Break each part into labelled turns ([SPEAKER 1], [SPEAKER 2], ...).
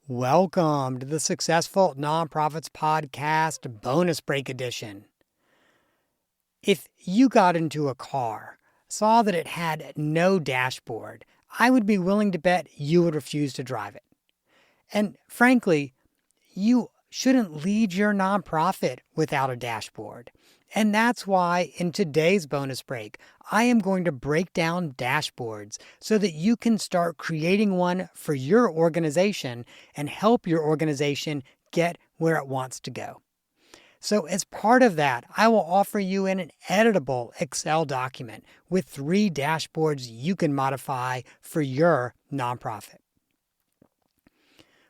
[SPEAKER 1] Welcome to the Successful Nonprofits Podcast Bonus Break Edition. If you got into a car, saw that it had no dashboard, I would be willing to bet you would refuse to drive it. And frankly, you shouldn't lead your nonprofit without a dashboard. And that's why in today's bonus break, I am going to break down dashboards so that you can start creating one for your organization and help your organization get where it wants to go. So as part of that, I will offer you an editable Excel document with 3 dashboards you can modify for your nonprofit.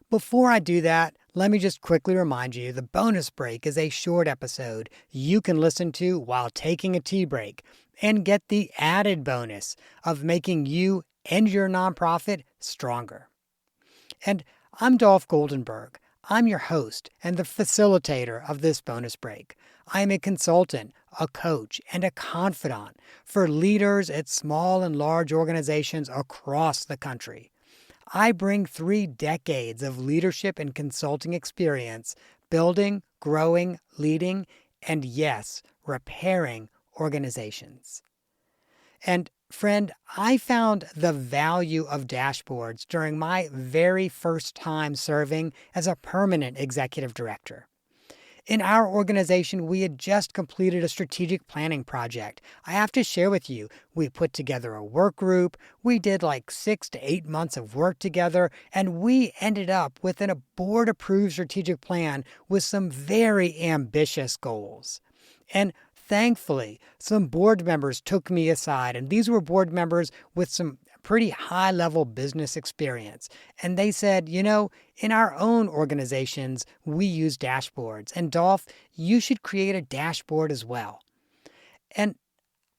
[SPEAKER 1] Before I do that, let me just quickly remind you the bonus break is a short episode you can listen to while taking a tea break and get the added bonus of making you and your nonprofit stronger. And I'm Dolph Goldenberg. I'm your host and the facilitator of this bonus break. I am a consultant, a coach, and a confidant for leaders at small and large organizations across the country. I bring 3 decades of leadership and consulting experience building, growing, leading, and yes, repairing organizations. And friend, I found the value of dashboards during my very first time serving as a permanent executive director. In our organization, we had just completed a strategic planning project. I have to share with you, we put together a work group, we did like 6 to 8 months of work together, and we ended up with a board-approved strategic plan with some very ambitious goals. And thankfully, some board members took me aside, and these were board members with some pretty high-level business experience. And they said, in our own organizations, we use dashboards. And Dolph, you should create a dashboard as well. And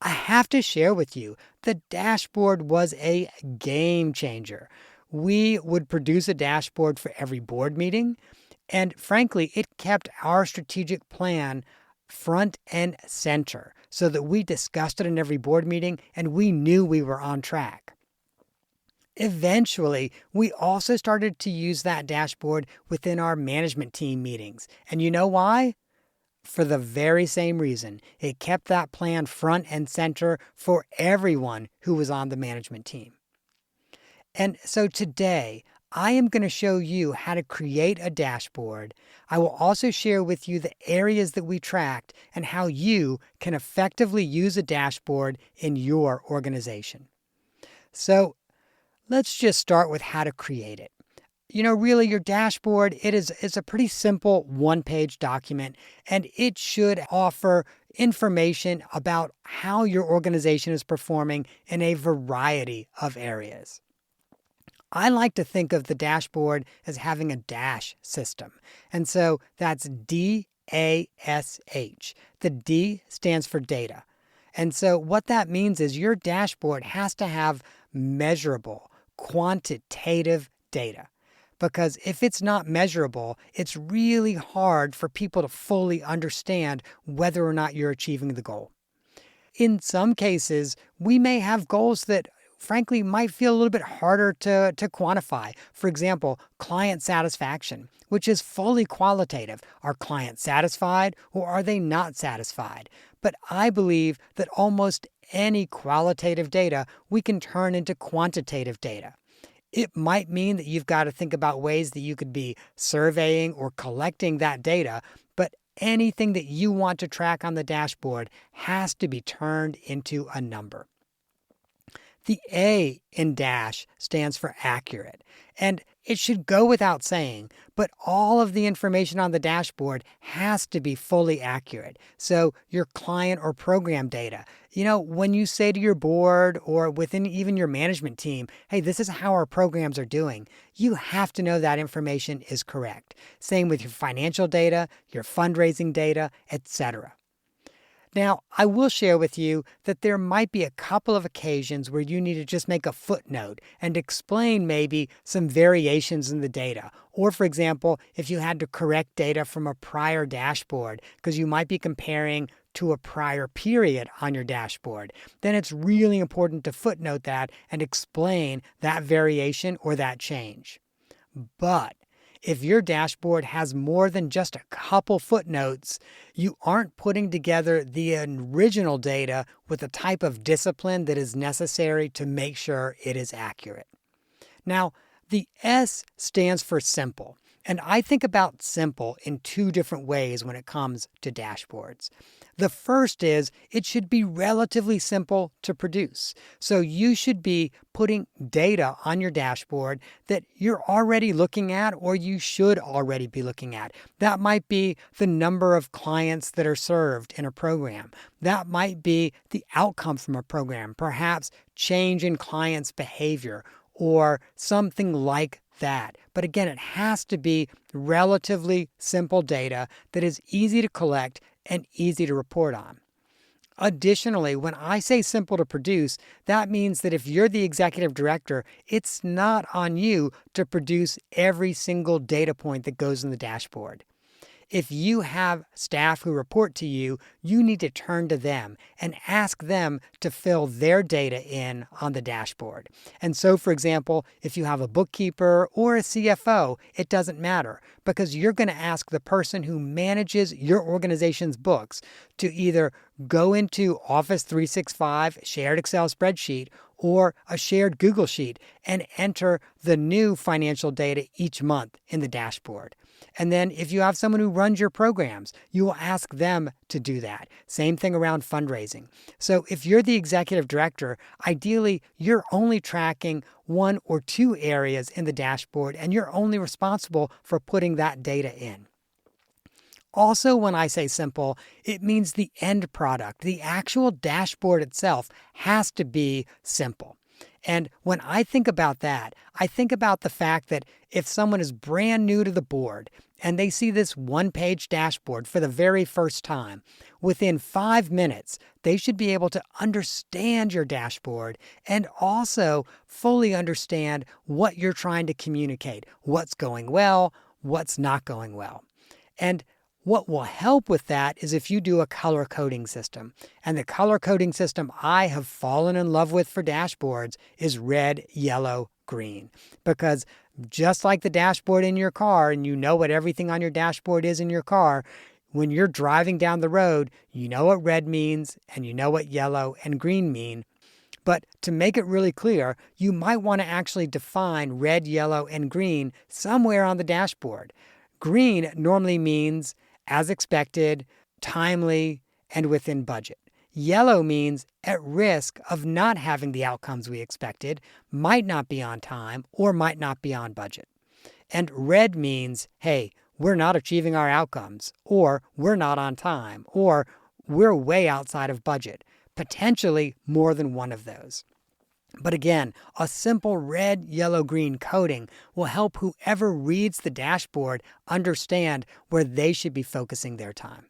[SPEAKER 1] I have to share with you, the dashboard was a game changer. We would produce a dashboard for every board meeting. And frankly, it kept our strategic plan front and center so that we discussed it in every board meeting and we knew we were on track. Eventually, we also started to use that dashboard within our management team meetings. And you know why? For the very same reason. It kept that plan front and center for everyone who was on the management team. And so today, I am going to show you how to create a dashboard. I will also share with you the areas that we tracked and how you can effectively use a dashboard in your organization. So let's just start with how to create it. Really your dashboard, it's a pretty simple 1-page document, and it should offer information about how your organization is performing in a variety of areas. I like to think of the dashboard as having a dash system. And so that's DASH. The D stands for data. And so what that means is your dashboard has to have measurable, quantitative data. Because if it's not measurable, it's really hard for people to fully understand whether or not you're achieving the goal. In some cases, we may have goals that frankly might feel a little bit harder to quantify. For example, client satisfaction, which is fully qualitative. Are clients satisfied or are they not satisfied? But I believe that almost any qualitative data we can turn into quantitative data. It might mean that you've got to think about ways that you could be surveying or collecting that data, but anything that you want to track on the dashboard has to be turned into a number. The A in DASH stands for accurate, and it should go without saying, but all of the information on the dashboard has to be fully accurate. So your client or program data, when you say to your board or within even your management team, hey, this is how our programs are doing, you have to know that information is correct. Same with your financial data, your fundraising data, etc. Now, I will share with you that there might be a couple of occasions where you need to just make a footnote and explain maybe some variations in the data. Or, for example, if you had to correct data from a prior dashboard because you might be comparing to a prior period on your dashboard, then it's really important to footnote that and explain that variation or that change. But If your dashboard has more than just a couple footnotes, you aren't putting together the original data with the type of discipline that is necessary to make sure it is accurate. Now, the S stands for simple, and I think about simple in two different ways when it comes to dashboards. The first is it should be relatively simple to produce. So you should be putting data on your dashboard that you're already looking at or you should already be looking at. That might be the number of clients that are served in a program. That might be the outcome from a program, perhaps change in clients' behavior or something like that. But again, it has to be relatively simple data that is easy to collect and easy to report on. Additionally, when I say simple to produce, that means that if you're the executive director, it's not on you to produce every single data point that goes in the dashboard. If you have staff who report to you, you need to turn to them and ask them to fill their data in on the dashboard. And so, for example, if you have a bookkeeper or a CFO, it doesn't matter because you're going to ask the person who manages your organization's books to either go into Office 365 shared Excel spreadsheet or a shared Google Sheet and enter the new financial data each month in the dashboard. And then if you have someone who runs your programs, you will ask them to do that. Same thing around fundraising. So if you're the executive director, ideally you're only tracking one or two areas in the dashboard and you're only responsible for putting that data in. Also, when I say simple, it means the end product, the actual dashboard itself has to be simple. And when I think about that, I think about the fact that if someone is brand new to the board and they see this one-page dashboard for the very first time, within 5 minutes, they should be able to understand your dashboard and also fully understand what you're trying to communicate, what's going well, what's not going well. And what will help with that is if you do a color coding system. And the color coding system I have fallen in love with for dashboards is red, yellow, green. Because just like the dashboard in your car, and you know what everything on your dashboard is in your car, when you're driving down the road, you know what red means and you know what yellow and green mean. But to make it really clear, you might want to actually define red, yellow, and green somewhere on the dashboard. Green normally means as expected, timely, and within budget. Yellow means at risk of not having the outcomes we expected, might not be on time, or might not be on budget. And red means, hey, we're not achieving our outcomes, or we're not on time, or we're way outside of budget, potentially more than one of those. But again, a simple red, yellow, green coding will help whoever reads the dashboard understand where they should be focusing their time.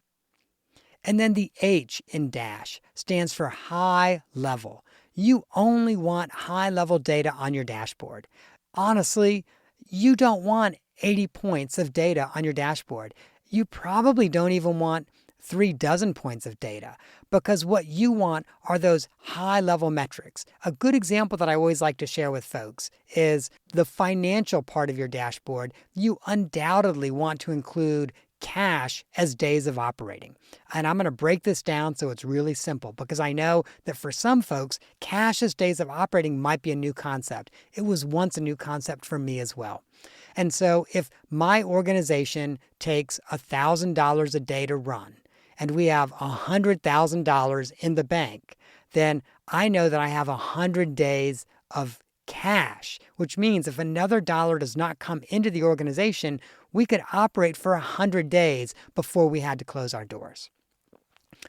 [SPEAKER 1] And then the H in DASH stands for high level. You only want high level data on your dashboard. Honestly, you don't want 80 points of data on your dashboard. You probably don't even want 36 points of data because what you want are those high-level metrics. A good example that I always like to share with folks is the financial part of your dashboard. You undoubtedly want to include cash as days of operating. And I'm going to break this down so it's really simple because I know that for some folks, cash as days of operating might be a new concept. It was once a new concept for me as well. And so if my organization takes $1,000 a day to run, and we have $100,000 in the bank, then I know that I have 100 days of cash, which means if another dollar does not come into the organization, we could operate for 100 days before we had to close our doors.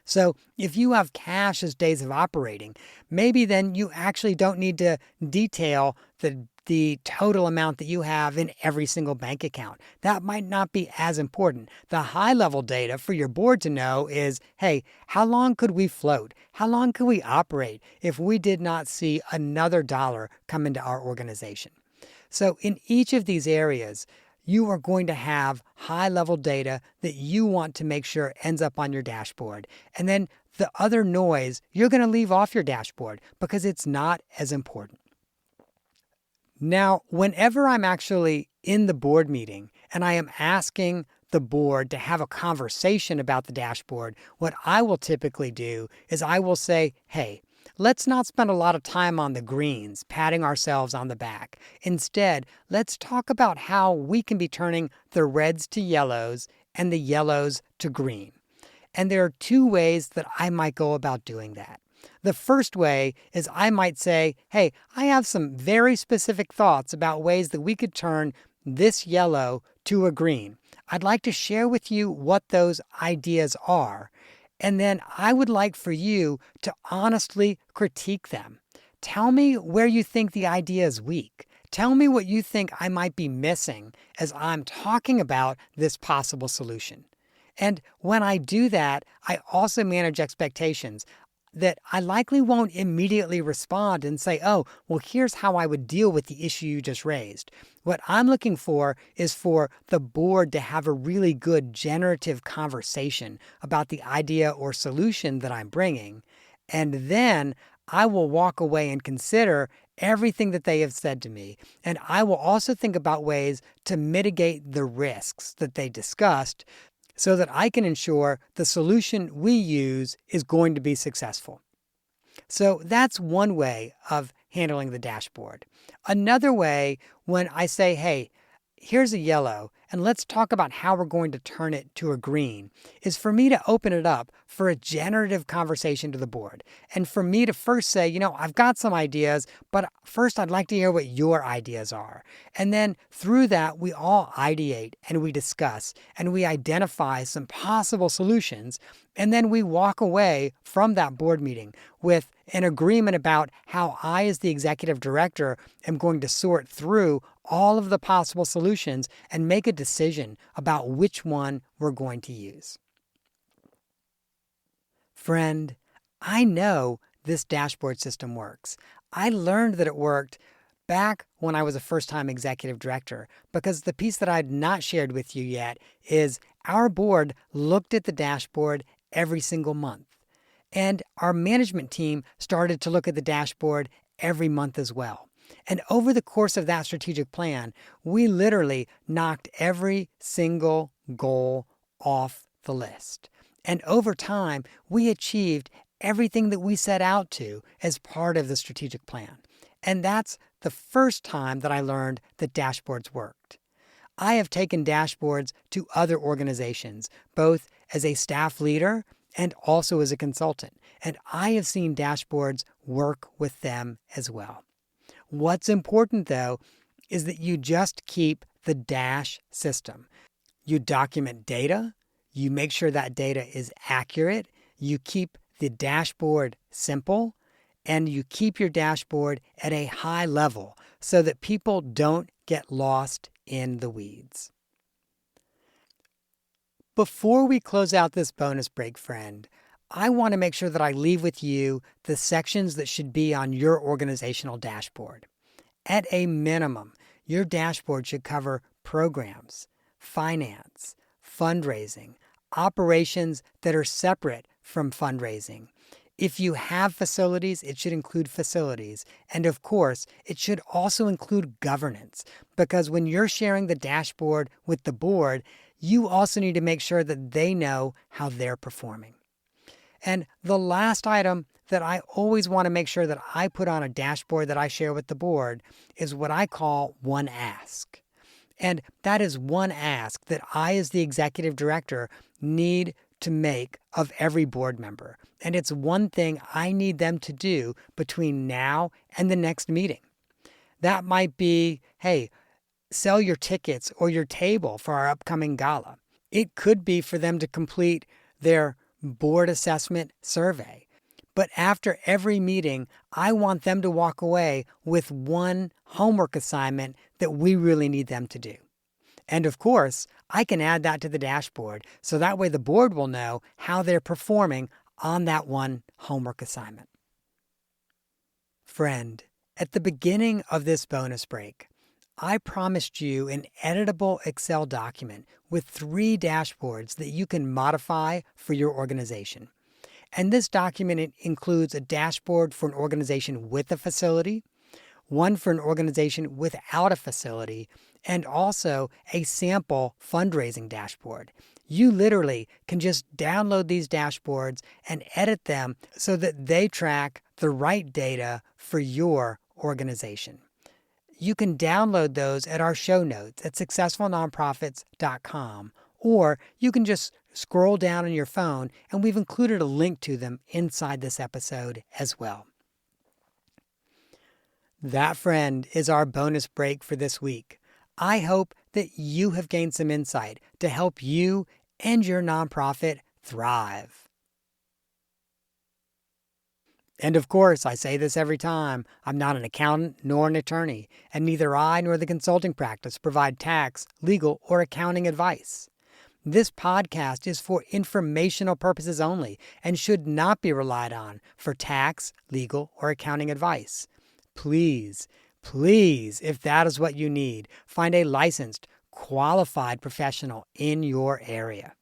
[SPEAKER 1] So if you have cash as days of operating, maybe then you actually don't need to detail the total amount that you have in every single bank account. That might not be as important. The high-level data for your board to know is, hey, how long could we float? How long could we operate if we did not see another dollar come into our organization? So in each of these areas, you are going to have high-level data that you want to make sure ends up on your dashboard. And then the other noise, you're going to leave off your dashboard because it's not as important. Now, whenever I'm actually in the board meeting and I am asking the board to have a conversation about the dashboard, what I will typically do is I will say, hey, let's not spend a lot of time on the greens, patting ourselves on the back. Instead, let's talk about how we can be turning the reds to yellows and the yellows to green. And there are two ways that I might go about doing that. The first way is I might say, hey, I have some very specific thoughts about ways that we could turn this yellow to a green. I'd like to share with you what those ideas are. And then I would like for you to honestly critique them. Tell me where you think the idea is weak. Tell me what you think I might be missing as I'm talking about this possible solution. And when I do that, I also manage expectations that I likely won't immediately respond and say, oh, well, here's how I would deal with the issue you just raised. What I'm looking for is for the board to have a really good generative conversation about the idea or solution that I'm bringing. And then I will walk away and consider everything that they have said to me. And I will also think about ways to mitigate the risks that they discussed so that I can ensure the solution we use is going to be successful. So that's one way of handling the dashboard. Another way, when I say, hey, here's a yellow, and let's talk about how we're going to turn it to a green, is for me to open it up for a generative conversation to the board. And for me to first say, I've got some ideas, but first I'd like to hear what your ideas are. And then through that, we all ideate and we discuss and we identify some possible solutions. And then we walk away from that board meeting with an agreement about how I, as the executive director, am going to sort through all of the possible solutions and make a decision about which one we're going to use. Friend, I know this dashboard system works. I learned that it worked back when I was a first-time executive director, because the piece that I'd not shared with you yet is our board looked at the dashboard every single month. And our management team started to look at the dashboard every month as well. And over the course of that strategic plan, we literally knocked every single goal off the list. And over time, we achieved everything that we set out to as part of the strategic plan. And that's the first time that I learned that dashboards worked. I have taken dashboards to other organizations, both as a staff leader and also as a consultant. And I have seen dashboards work with them as well. What's important, though, is that you just keep the DASH system. You document data, you make sure that data is accurate, you keep the dashboard simple, and you keep your dashboard at a high level so that people don't get lost in the weeds. Before we close out this bonus break, friend, I want to make sure that I leave with you the sections that should be on your organizational dashboard. At a minimum, your dashboard should cover programs, finance, fundraising, operations that are separate from fundraising. If you have facilities, it should include facilities. And of course, it should also include governance, because when you're sharing the dashboard with the board, you also need to make sure that they know how they're performing. And the last item that I always want to make sure that I put on a dashboard that I share with the board is what I call one ask. And that is one ask that I, as the executive director, need to make of every board member. And it's one thing I need them to do between now and the next meeting. That might be, hey, sell your tickets or your table for our upcoming gala. It could be for them to complete their board assessment survey. But after every meeting, I want them to walk away with one homework assignment that we really need them to do. And of course, I can add that to the dashboard so that way the board will know how they're performing on that one homework assignment. Friend, at the beginning of this bonus break, I promised you an editable Excel document with 3 dashboards that you can modify for your organization. And this document includes a dashboard for an organization with a facility, one for an organization without a facility, and also a sample fundraising dashboard. You literally can just download these dashboards and edit them so that they track the right data for your organization. You can download those at our show notes at successfulnonprofits.com, or you can just scroll down on your phone, and we've included a link to them inside this episode as well. That, friend, is our bonus break for this week. I hope that you have gained some insight to help you and your nonprofit thrive. And of course, I say this every time, I'm not an accountant nor an attorney, and neither I nor the consulting practice provide tax, legal, or accounting advice. This podcast is for informational purposes only and should not be relied on for tax, legal, or accounting advice. Please, if that is what you need, find a licensed, qualified professional in your area.